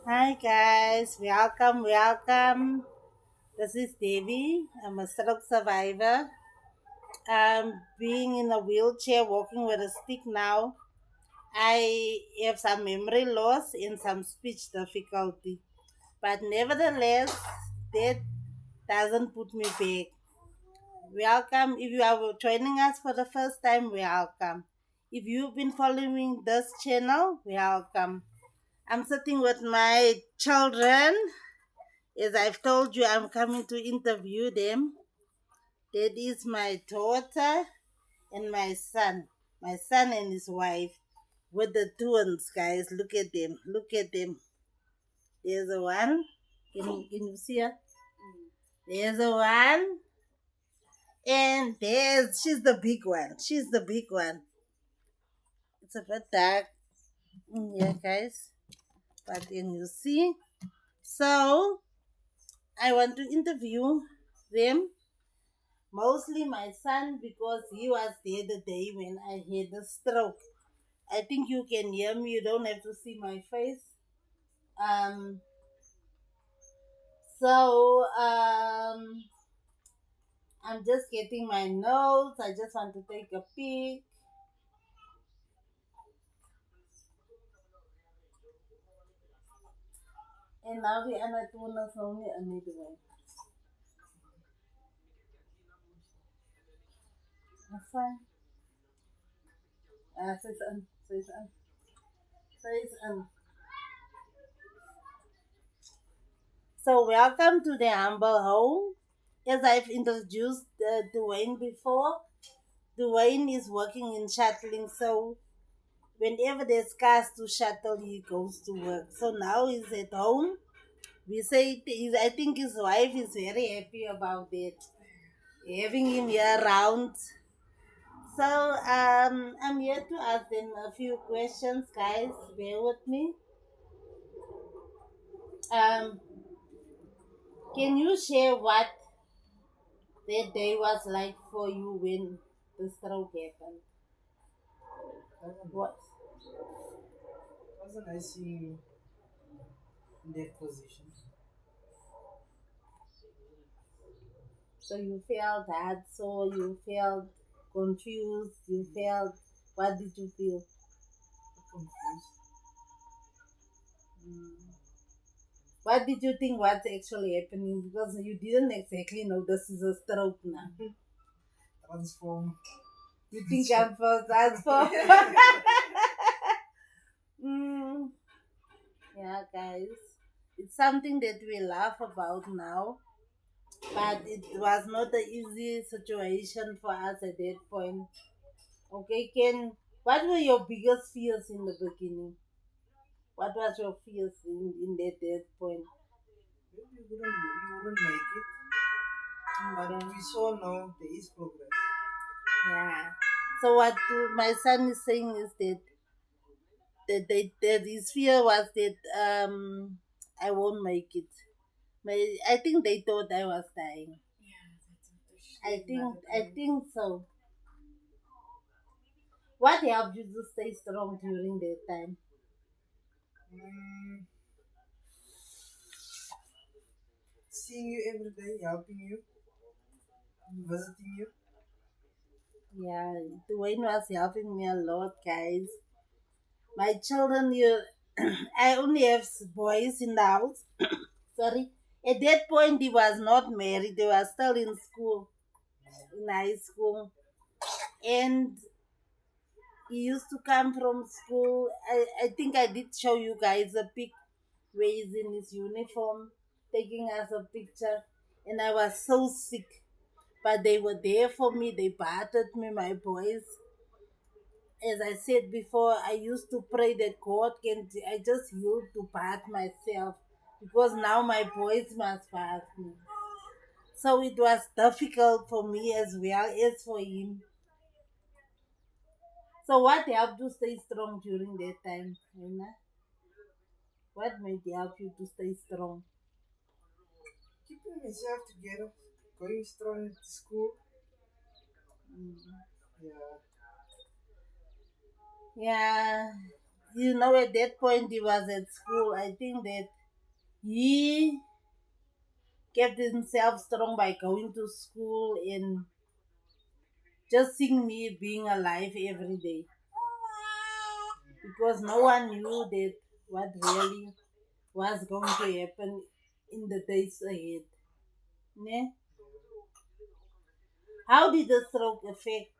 Hi guys, welcome. This is Devi. I'm a stroke survivor. I'm being in a wheelchair, walking with a stick now. I have some memory loss and some speech difficulty, but nevertheless, that doesn't put me back. Welcome. If you are joining us for the first time, welcome. If you've been following this channel, welcome. I'm sitting with my children. As I've told you, I'm coming to interview them. That is my daughter and my son. My son and his wife with the twins, guys. Look at them. Look at them. There's a one. Can you see her? There's a one. And she's the big one. She's the big one. It's a bit dark in here, guys. But then you see. So I want to interview them. Mostly my son because he was there the day when I had the stroke. I think you can hear me. You don't have to see my face. Um. So I'm just getting my notes. I just want to take a peek. And now the other two na only anyway. That's fine. Says says says. So welcome to the humble home. As I've introduced Dwayne before, Dwayne is working in shuttling, so whenever there's cars to shuttle, he goes to work. So now he's at home. We say I think his wife is very happy about it, having him here around. So I'm here to ask them a few questions, guys. Bear with me. Um, can you share what that day was like for you when the stroke happened? What? Wasn't I seeing you in that position? So you felt that, so you felt confused, you felt, what did you feel? Confused. Mm. What did you think what's actually happening? Because you didn't exactly know this is a stroke now. Transform. You think I'm first transfer? mm, yeah, guys. It's something that we laugh about now, but it was not an easy situation for us at that point. Okay, what were your biggest fears in the beginning? What was your fears in that point? You wouldn't make it. But Okay. we saw now there is progress. Yeah. So what my son is saying is that his fear was that I won't make it. I think they thought I was dying. I think so. What helped you to stay strong during that time? Mm, seeing you every day, helping you, visiting you. Yeah, Dwayne was helping me a lot, guys. My children, you, I only have boys in the house. Sorry. At that point, he was not married. They were still in school, in high school. And he used to come from school. I think I did show you guys a pic where he's in his uniform taking us a picture. And I was so sick. But they were there for me. They battered me, my boys. As I said before, I used to pray that God can. I just used to bath myself because now my boys must bath me. So it was difficult for me as well as for him. So what helped you stay strong during that time, Nina? What made help you to stay strong? Keeping myself together, going strong to school. Mm. Yeah. Yeah, at that point he was at school. I think that he kept himself strong by going to school and just seeing me being alive every day because no one knew that what really was going to happen in the days ahead. Ne? How did the stroke affect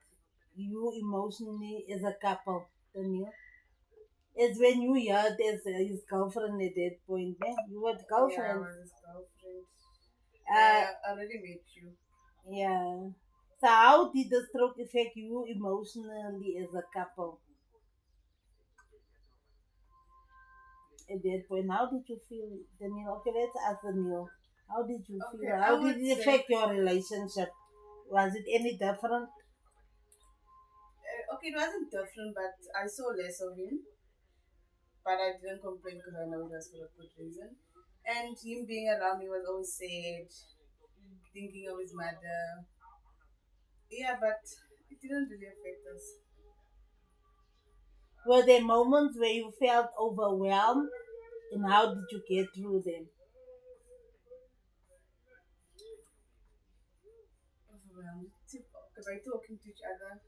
you emotionally as a couple, Daniel? It's when you heard as his girlfriend at that point, ne? You were the Yeah, I girlfriend. was his girlfriend. Uh, I already met you. yeah. So how did the stroke affect you emotionally as a couple at that point? How did you feel, Daniel? Okay, let's ask Daniel. How did you Okay, feel? I How did would it say, affect your relationship? Was it any different? okay, it wasn't different, but I saw less of him. But I didn't complain because I know it was for a good reason. And him being around me was always sad, thinking of his mother. Yeah, but it didn't really affect us. Were there moments where you felt overwhelmed? And how did you get through them? Overwhelmed. By talking to each other,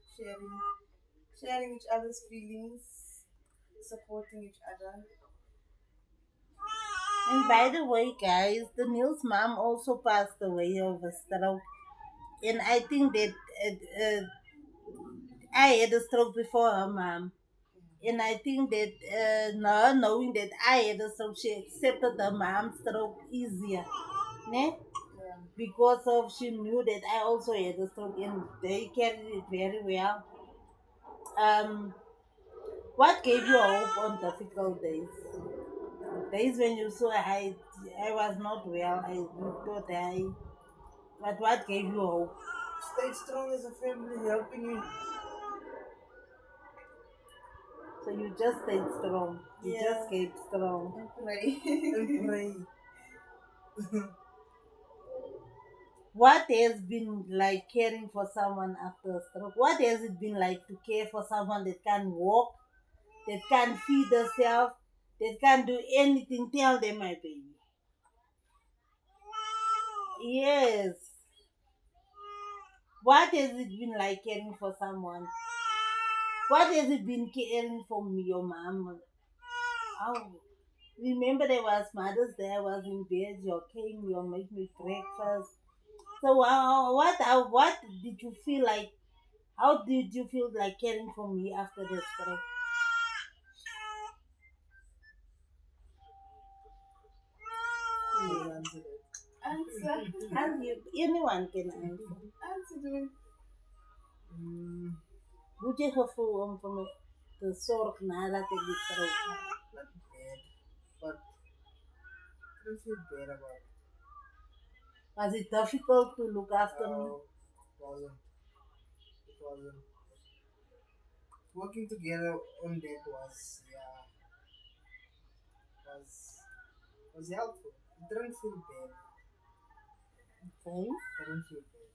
sharing each other's feelings, supporting each other. And by the way, guys, the Nils mom also passed away of a stroke. And I think that I had a stroke before her mom. And I think that now knowing that I had a stroke, she accepted her mom's stroke easier. Ne? Yeah. Because of she knew that I also had a stroke and they carried it very well. Um, what gave you hope on difficult days? Days when you saw I was not well, I thought but what gave you hope? Stay strong as a family, helping you. So you just stayed strong. You Yeah. just kept strong. And pray. And pray. What has been like caring for someone after a stroke? What has it been like to care for someone that can't walk, that can't feed herself, that can't do anything? Tell them, my baby. Yes. What has it been like caring for someone? What has it been caring for me, your mom? Oh, remember there was Mother's Day. I was in bed. You came. You made me breakfast. So what did you feel like? How did you feel like caring for me after the stroke? You answer it. Answer. And you, anyone can answer. Answer to it. Hoe je gevoel om van de zorg nadat ik die stroke had? Not bad, but I don't feel bad about it. Was it difficult to look after me? No, it wasn't. It wasn't. Working together on that was, yeah, was was helpful. It didn't feel bad. Okay. It didn't feel bad.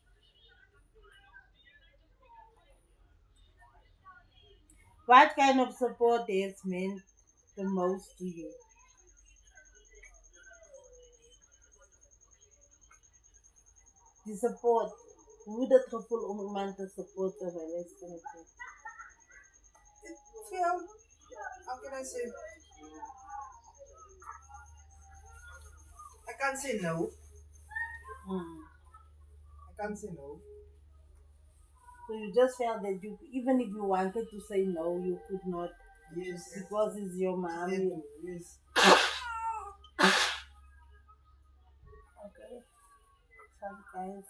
What kind of support has meant the most to you? The support. Hoe het gevoel om iemand te supporten terwijl hij stroke heeft? It felt, how can I say? I can't say no. Hmm. I can't say no. So you just felt that you, even if you wanted to say no, you could not Yes. because it's your mom. Yes. Okay. Sorry, guys.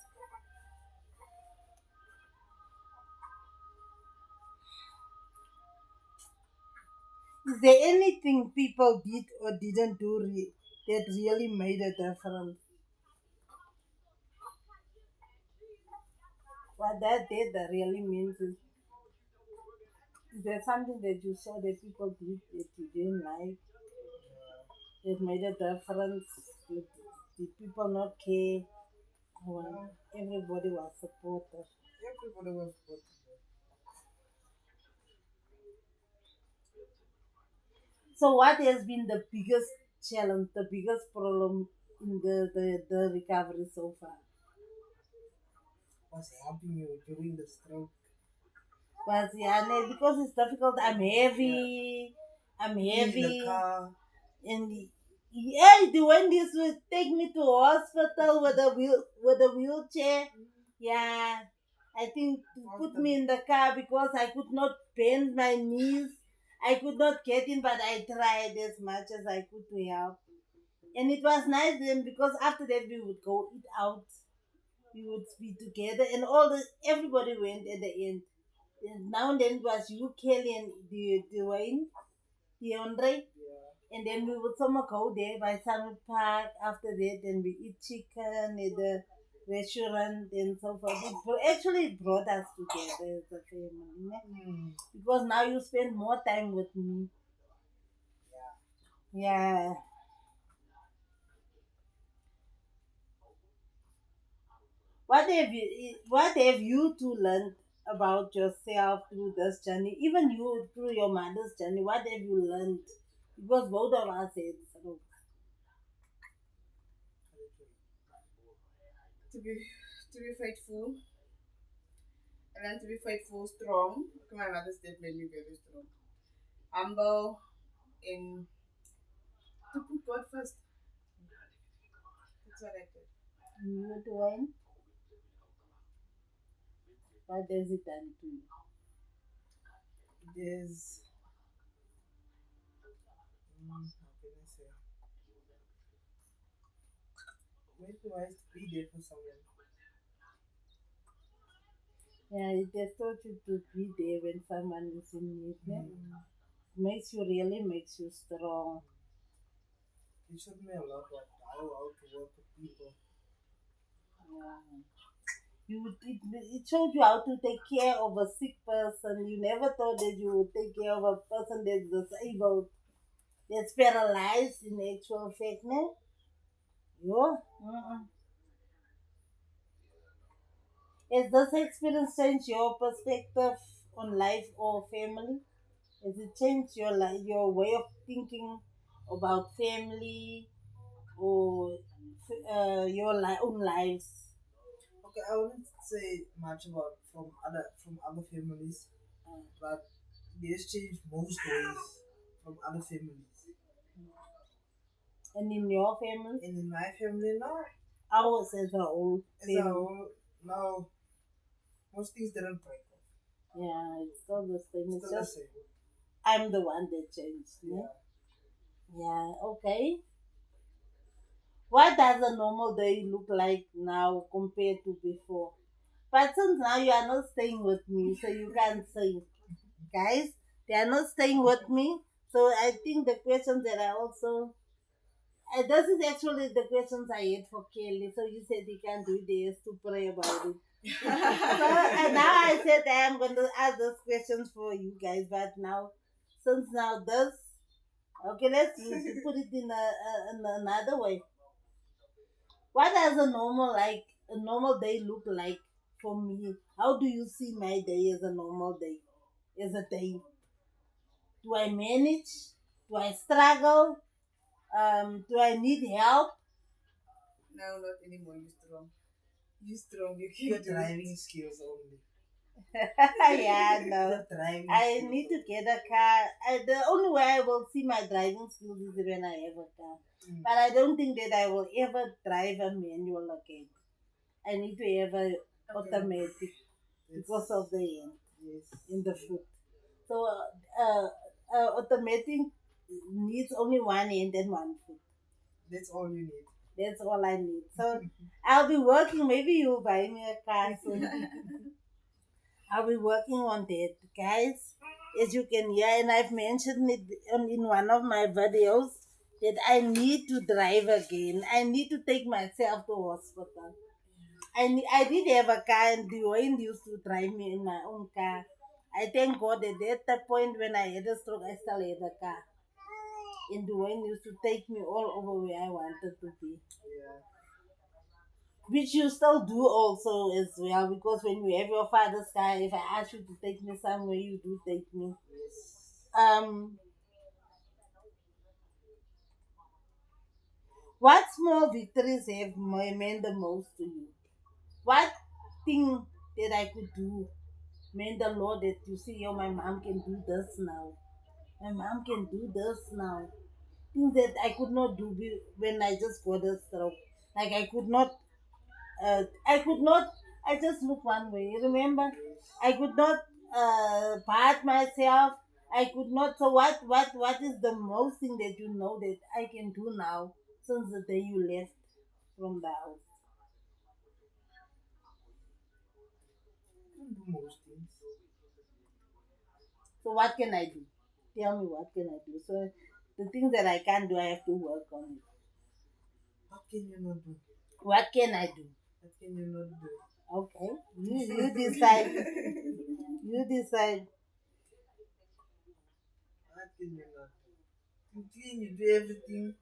Is there anything people did or didn't do that really made a difference? What that did that really means is there something that you saw that people did that you didn't like that made a difference? Did people not care? Or everybody was supportive? Everybody was good. So, what has been the biggest challenge, the biggest problem in the recovery so far? Was helping you during the stroke. Was yeah, because it's difficult. I'm Yeah. heavy. I'm Being in the heavy. car. And yeah, the one this would take me to hospital with a wheelchair. Yeah, I think to put me in the car because I could not bend my knees. I could not get in, but I tried as much as I could to help. And it was nice then because after that we would go eat out. We would be together, and everybody went at the end. And now and then it was you, Kelly, and the Dwayne, DeAndre. Yeah. And then we would somehow go there by Summit Park. After that, then we eat chicken at the restaurant and so forth. Actually, it brought us together as a family. Mm. Because now you spend more time with me. Yeah. What have you two learned about yourself through this journey? Even you through your mother's journey, what have you learned? Because both of us said so. To be faithful. I learned to be faithful, strong. Okay, my mother's dad made me very strong. Humble in to put God first. That's what I did. You doing? What has it done to you? There's how can I say? Maybe I used to be there for someone. Yeah, it has taught you to be there when someone is in need. Yeah? Mm. Makes you strong. It showed me a lot about how to work with people. Yeah. It showed you how to take care of a sick person. You never thought that you would take care of a person that's disabled, that's paralyzed in actual fact. No? Yeah. Mm-mm. Has this experience changed your perspective on life or family? Has it changed your way of thinking about family or own lives? Okay, I wouldn't say much about from other families, but there's changed most ways from other families. And in your family, And in my family now, ours as a whole as a family, whole, now most things didn't break off. yeah, it's still the same. It's Still the just same. I'm the one that changed. Yeah. No? Yeah, okay. What does a normal day look like now compared to before? But since now you are not staying with me, so you can't say, guys, they are not staying with me. So I think the questions that I also this is actually the questions I had for Kelly. So you said he can't do this to pray about it. So and now I said I am going to ask those questions for you guys. But now, since now this, okay, let's put it in another way. What does a normal day look like for me? How do you see my day as a normal day? As a day, do I manage? Do I struggle? Do I need help? No, not anymore. You're strong. You're strong. You Your can do driving it. skills only. Yeah, no. Your driving I skills need to only. get a car. The only way I will see my driving skills is when I have a car. Mm. But I don't think that I will ever drive a manual again. I need to have a automatic because It's of the end yes. in the foot. So automatic needs only one hand and one foot. That's all you need. That's all I need. So I'll be working. Maybe you'll buy me a car soon. I'll be working on that, guys. As you can hear, and I've mentioned it in one of my videos that I need to drive again. I need to take myself to hospital. I did have a car, and the wind used to drive me in my own car. I thank God that at that point when I had a stroke, I still had a car. And the wind used to take me all over where I wanted to be. Yeah. Which you still do also as well, because when you have your father's car, if I ask you to take me somewhere, you do take me. Yes. Um, What small victories have meant the most to you? What thing that I could do meant the Lord that you see, oh, my mom can do this now. My mom can do this now. Things that I could not do when I just got a stroke. Like I could not, I just look one way. Remember? I could not part myself. I could not. So what is the most thing that you know that I can do now since the day you left from the house? Can do most things. So what can I do? Tell me what can I do? So the things that I can't do, I have to work on it. What can you not do? What can I do? What can you not do? Okay, you decide. You decide. What can you not do? You clean, you do everything.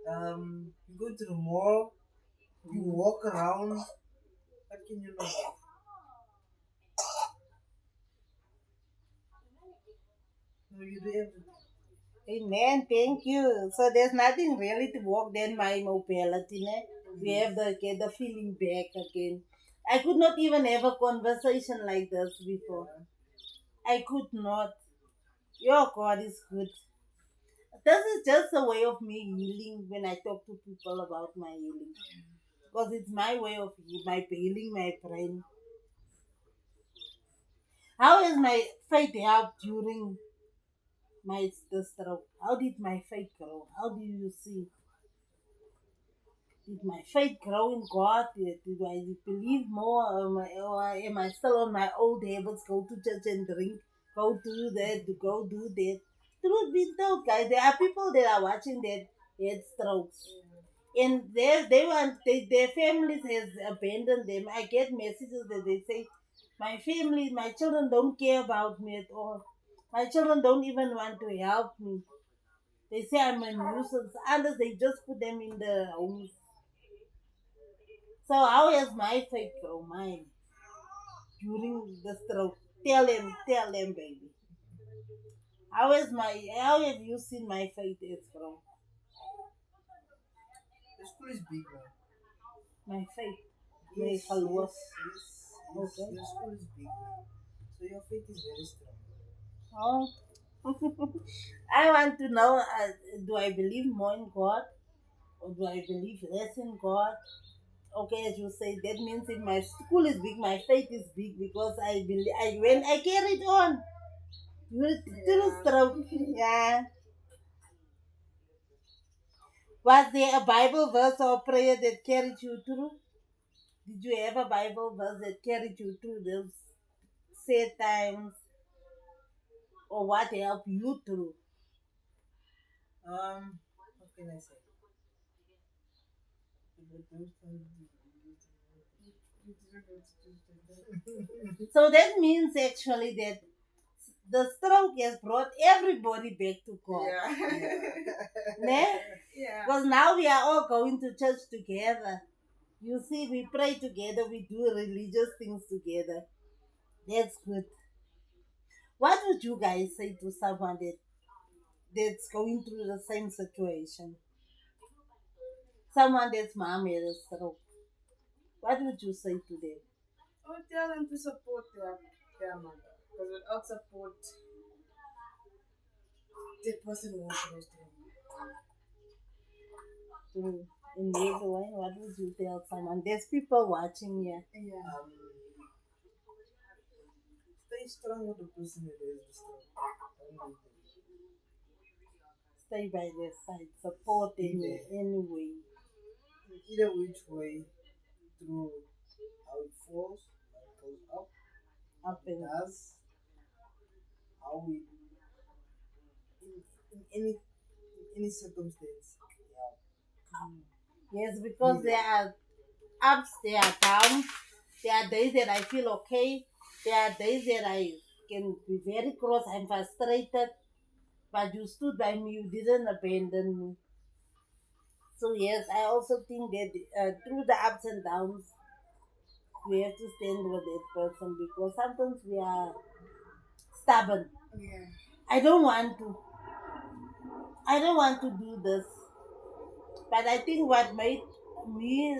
You go to the mall, you walk around. What can you not do? No, you do everything. Amen. Thank you. So there's nothing really to work than my mobility. Ne? We have to get the feeling back again. I could not even have a conversation like this before. I could not. Your God is good. This is just a way of me healing when I talk to people about my healing. Because it's my way of my healing my brain. How has my faith helped during my the stroke? How did my faith grow? How do you see? Did my faith grow in God? Did I believe more? Or am I still on my old habits? Go to church and drink. Go do that. Go do that. Truth be told, guys, there are people that are watching that had strokes, and their families has abandoned them. I get messages that they say, "My family, my children don't care about me at all. My children don't even want to help me. They say I'm a nuisance." Others they just put them in the homes. So how has my faith grown? Mine during the stroke. Tell them, baby. How have you seen my faith has grown? The school is big now. My faith. My Yes, followers. yes. Okay. Your school is big now. So your faith is very strong. Oh. I want to know, do I believe more in God or do I believe less in God? Okay, as you say, that means if my school is big, my faith is big because I believe when I carried on. You still stroke. Yeah. Was there a Bible verse or prayer that carried you through? Did you have a Bible verse that carried you through those sad times or what helped you through? What can I say? So that means actually that the stroke has brought everybody back to God. Ne? Yeah. Because now we are all going to church together. You see, we pray together, we do religious things together. That's good. What would you guys say to someone that's going through the same situation? Someone that's mom had a stroke. What would you say to them? I would tell them to support their mother. Because without support, that person won't go through. In your way, what would you tell someone? There's people watching here. Yeah. Stay strong with the person that is the strong. Don't leave them. Stay by their side, support them in any way. Either which way, through how it falls, how it goes up, Up it and does, how we in any circumstance. yes, because there are ups, there are downs. There are days that I feel okay. There are days that I can be very cross. I'm frustrated. But you stood by me. You didn't abandon me. So yes, I also think that through the ups and downs, we have to stand with that person because sometimes we are stubborn. Yeah. I don't want to. I don't want to do this. But I think what made me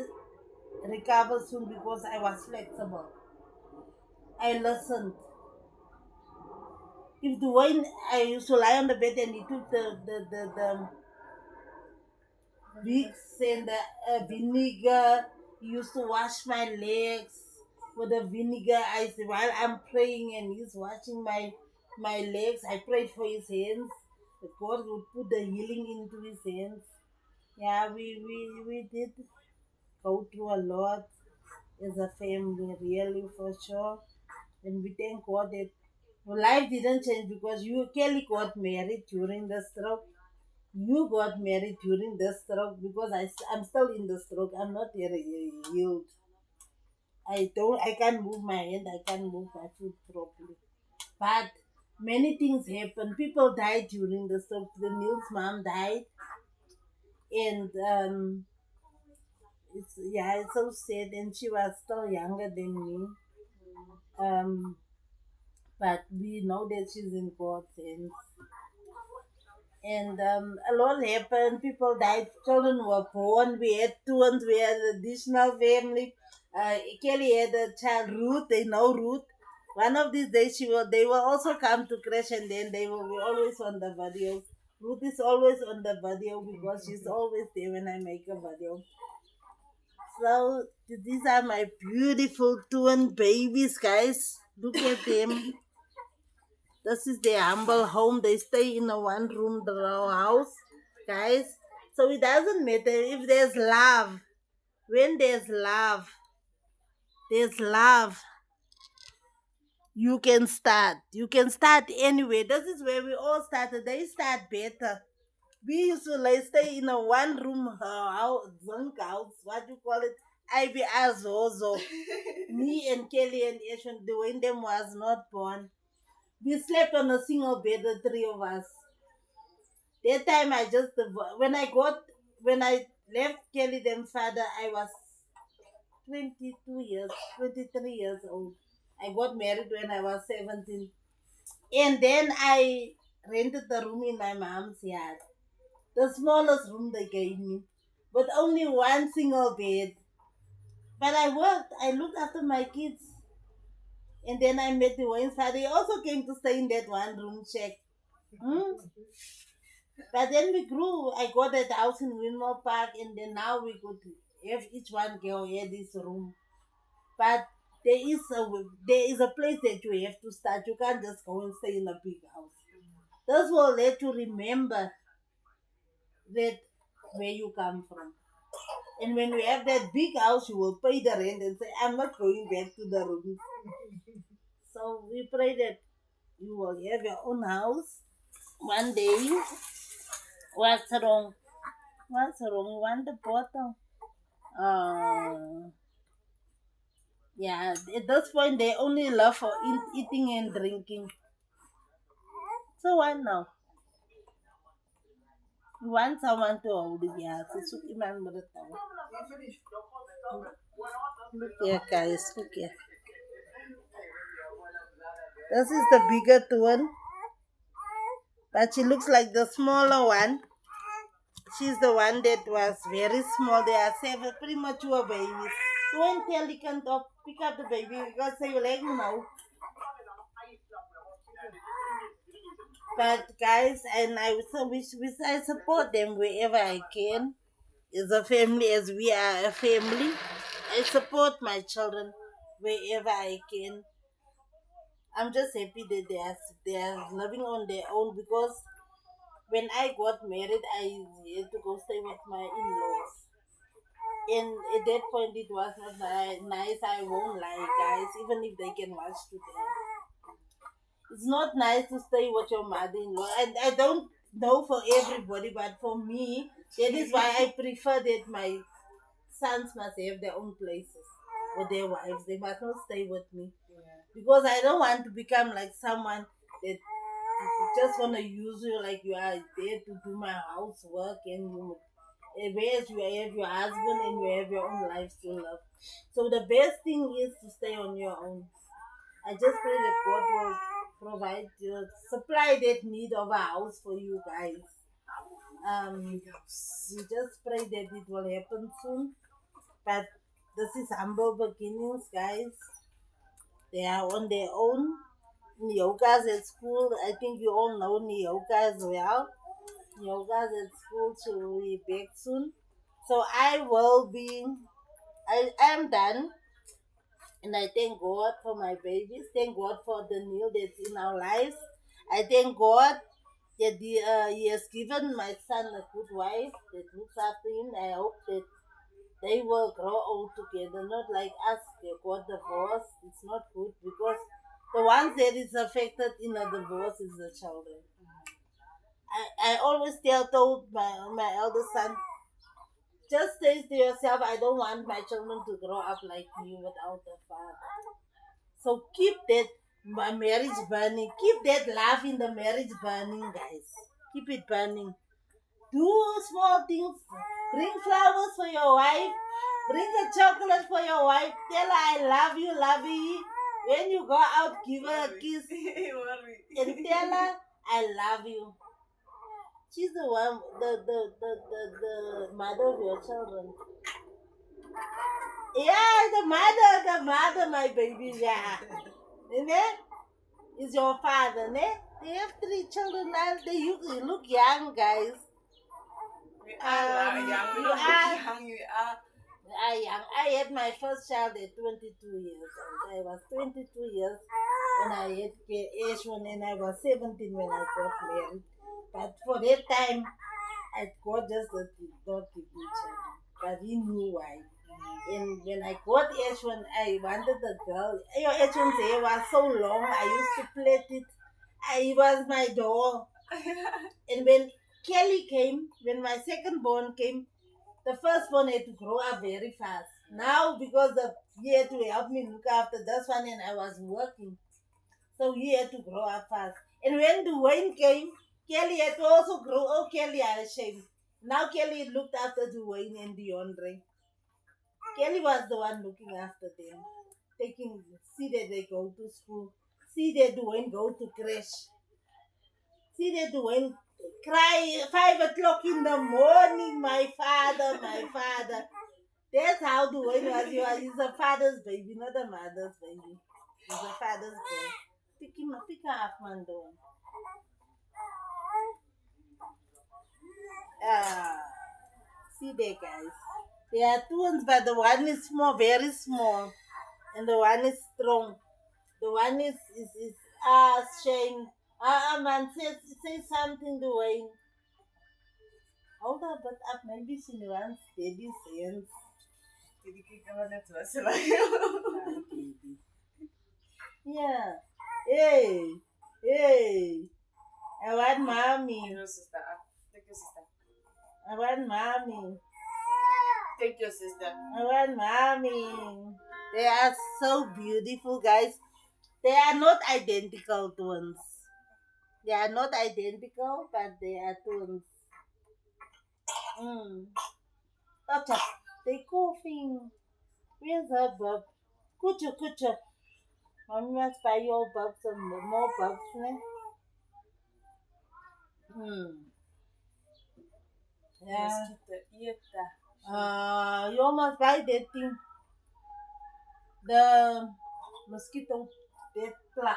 recover soon because I was flexible. I listened. If the wine, I used to lie on the bed and he took the Vicks and the vinegar. He used to wash my legs with the vinegar. I said, while I'm praying and he's washing my legs, I prayed for his hands. That God would put the healing into his hands. Yeah, we did go through a lot as a family, really for sure. And we thank God that life didn't change because you Kelly got married during the stroke. You got married during the stroke because I'm still in the stroke. I'm not yet healed. I can't move my hand. I can't move my foot properly. But many things happen. People died during the stroke. The Nils mom died, and it's so sad. And she was still younger than me. Um, but we know that she's in God's hands. And a lot happened. People died. Children were born. We had twins. We had additional family. Kelly had a child, Ruth. They know Ruth. One of these days, they will also come to crash, and then they will be always on the videos. Ruth is always on the video because she's always there when I make a video. So these are my beautiful twin babies, guys. Look at them. This is their humble home. They stay in a one room house, guys. So it doesn't matter if there's love. When there's love. You can start. You can start anyway. This is where we all started. They start better. We used to like stay in a one room house, zunk house, what you call it? IBR Zozo. Me and Kelly and Ashwin, the when them was not born. We slept on a single bed, the three of us. That time I just when I left Kelly them father, I was 23 years old. I got married when I was 17. And then I rented the room in my mom's yard. The smallest room they gave me. But only one single bed. But I worked. I looked after my kids. And then I met the Wayne's father. He also came to stay in that one room shack. Hmm? But then we grew. I got that house in Winmore Park, and then now we could have each one girl had this room. But there is a place that you have to start. You can't just go and stay in a big house. This will let you remember that where you come from. And when you have that big house, you will pay the rent and say, "I'm not going back to the room." So we pray that you will have your own house one day. What's wrong? What's wrong? You want the bottle? Uh, yeah, at this point, they only love for eating and drinking. So what now? You want someone to hold it, yeah. So remember the time. Look here, guys. Look here. This is the bigger one, but she looks like the smaller one. She's the one that was very small. They are seven premature babies. Don't tell the can pick up the baby because they will let you know. But guys, and I support them wherever I can. As a family, as we are a family, I support my children wherever I can. I'm just happy that they are living on their own because when I got married, I had to go stay with my in-laws. And at that point, it was not nice. I won't lie, guys, even if they can watch today. It's not nice to stay with your mother-in-law. And I don't know for everybody, but for me, that is why I prefer that my sons must have their own places with their wives. They must not stay with me. Because I don't want to become like someone that just want to use you like you are there to do my housework and whereas you have your husband and you have your own life to love. So the best thing is to stay on your own. I just pray that God will provide you, supply that need of a house for you guys. We just pray that it will happen soon. But this is humble beginnings, guys. They are on their own. Yoga's at school. I think you all know Yoga as well. Yoga's at school. She will be back soon. So I will be. I am done. And I thank God for my babies. Thank God for the Neil that's in our lives. I thank God that He has given my son a good wife that looks after him. I hope that they will grow old together, not like us. They got divorced. It's not good because the ones that is affected in a divorce is the children. I always told my eldest son, just say to yourself, I don't want my children to grow up like me without a father. So keep that marriage burning. Keep that love in the marriage burning, guys. Keep it burning. Do small things. Bring flowers for your wife. Bring a chocolate for your wife. Tell her I love you, lovey. When you go out, give her a kiss and tell her I love you. She's the one, the mother of your children. Yeah, the mother, my baby. Yeah. Ne? Is your father, ne? They have 3 children now. They look young, guys. We are young. You We are- are young. We are. I had my first child at 22 years old. I was 22 years when I had Ashwin, and I was 17 when I got married. But for that time, God just did not give me children. But He knew why. And when I got Ashwin, I wanted a girl. Your Ashwin's hair was so long, I used to plait it. He was my doll. And when Kelly came, when my second born came, the firstborn had to grow up very fast. Now, because he had to help me look after this one, and I was working, so he had to grow up fast. And when Dwayne came, Kelly had to also grow. Oh, Kelly, I was ashamed. Now Kelly looked after Dwayne and DeAndre. Kelly was the one looking after them, see that they go to school, see that Dwayne go to crash. See that Dwayne cry 5 o'clock in the morning, my father, my father. That's how Dwayne was. He's a father's baby, not a mother's baby. He's a father's boy. Pick her up, man, Dwayne. See there, guys. There are twins, but the one is small, very small, and the one is strong. The one is shame. Man, say something, Dwayne. Hold her butt up, maybe she wants daddy's hands. Did you come on that to us? Hi, baby. Yeah. Hey. Hey. I want mommy. Your sister. Take your sister. I want mommy. Take your sister. I want mommy. They are so beautiful, guys. They are not identical twins. They are not identical, but they are twins. Gotcha. They coughing. Where's her bub? Kucha. Mommy must buy your bub some more bubs, ne? Yeah. You must buy that thing. The mosquito that plug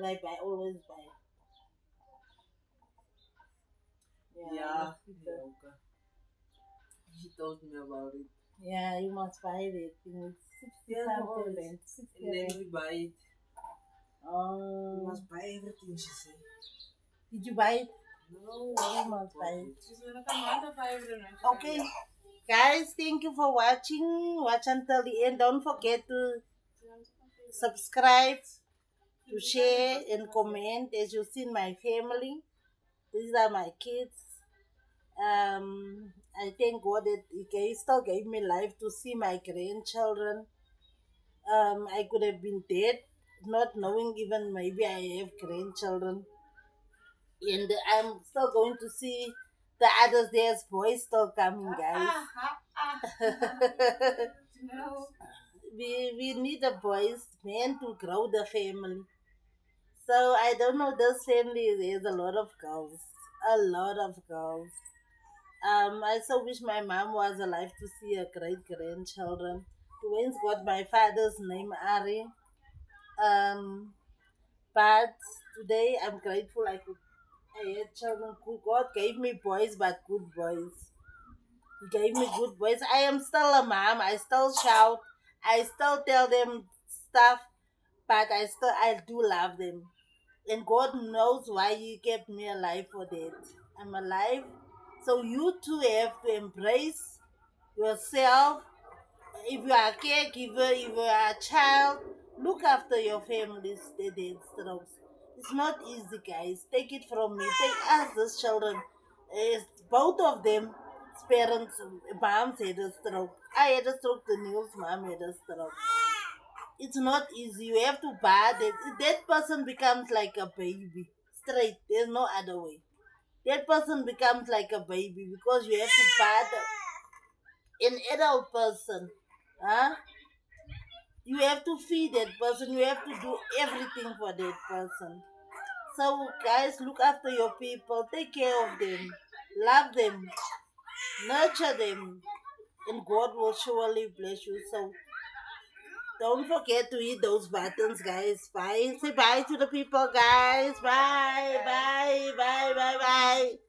that I always buy. Yeah. Mosquito. Okay. She told me about it. Yeah, you must buy that thing. It's 60 Yeah, something always. rand. 60 And then rand. we buy it. You Oh. must buy everything, she said. Did you buy it? No, You must buy it. She's gonna come out of everyone. Okay. Guys, thank you for watching. Watch until the end. Don't forget to subscribe, to share, and comment. As you see, my family. These are my kids. I thank God that He still gave me life to see my grandchildren. I could have been dead, not knowing even maybe I have grandchildren. And I'm still going to see the others. There's boys still coming, guys. No. we need the boys, men, to grow the family. So I don't know, this family has a lot of girls. A lot of girls. I so wish my mom was alive to see her great grandchildren. Dwayne's got my father's name, Ari. Um, but today I'm grateful I had children. God gave me boys, but good boys. He gave me good boys. I am still a mom. I still shout. I still tell them stuff, but I do love them. And God knows why He kept me alive for that. I'm alive. So you too have to embrace yourself. If you are a caregiver, if you are a child, look after your families, the strokes. It's not easy, guys. Take it from me. Take us, these children. Both of them, parents, moms had a stroke. I had a stroke, the Neil's mom had a stroke. It's not easy. You have to buy that. That person becomes like a baby. Straight. There's no other way. That person becomes like a baby because you have to buy an adult person. Huh? You have to feed that person. You have to do everything for that person. So, guys, look after your people. Take care of them. Love them. Nurture them. And God will surely bless you. So, don't forget to hit those buttons, guys. Bye. Say bye to the people, guys. Bye. Bye. Bye. Bye. Bye.